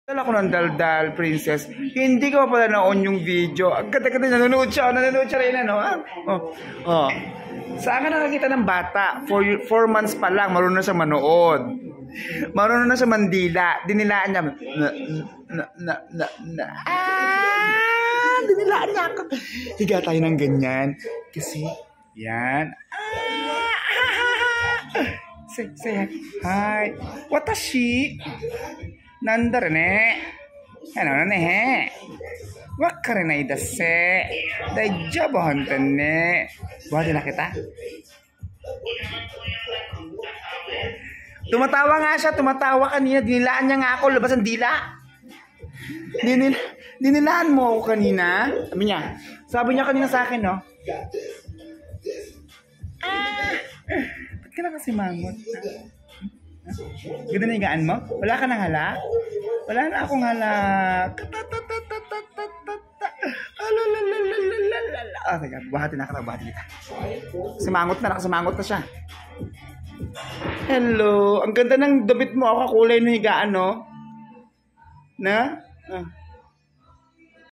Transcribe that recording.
Dala ko ng daldal, princess. Hindi ko pala na-on yung video. Ang ganda-ganda, nanonood siya rin, ano? Oh. Saan ka nakakita ng bata? 4 months pa lang, marunong na siya manood. Marunong na siya mandila. Dinilaan niya. Dinilaan niya ako. Higa tayo ng ganyan. Kasi, yan. Say hi. Watashi. なんだろね。わからないだっせ。大丈夫、本当にね。Buhay na kita. Tumatawa nga siya, tumatawa kanina. Dinilaan niya nga ako, labas ang dila. Dinilaan mo ako kanina. Sabi niya kanina sa akin, no? Ba't ka na kasi mangot? Ganda na higaan mo? Wala ka nang hala? Wala na akong hala. Sige, buhati na kita. Nakasamangot na siya. Hello, ang ganda ng damit mo. Ako kulay ng higaan, no? Na?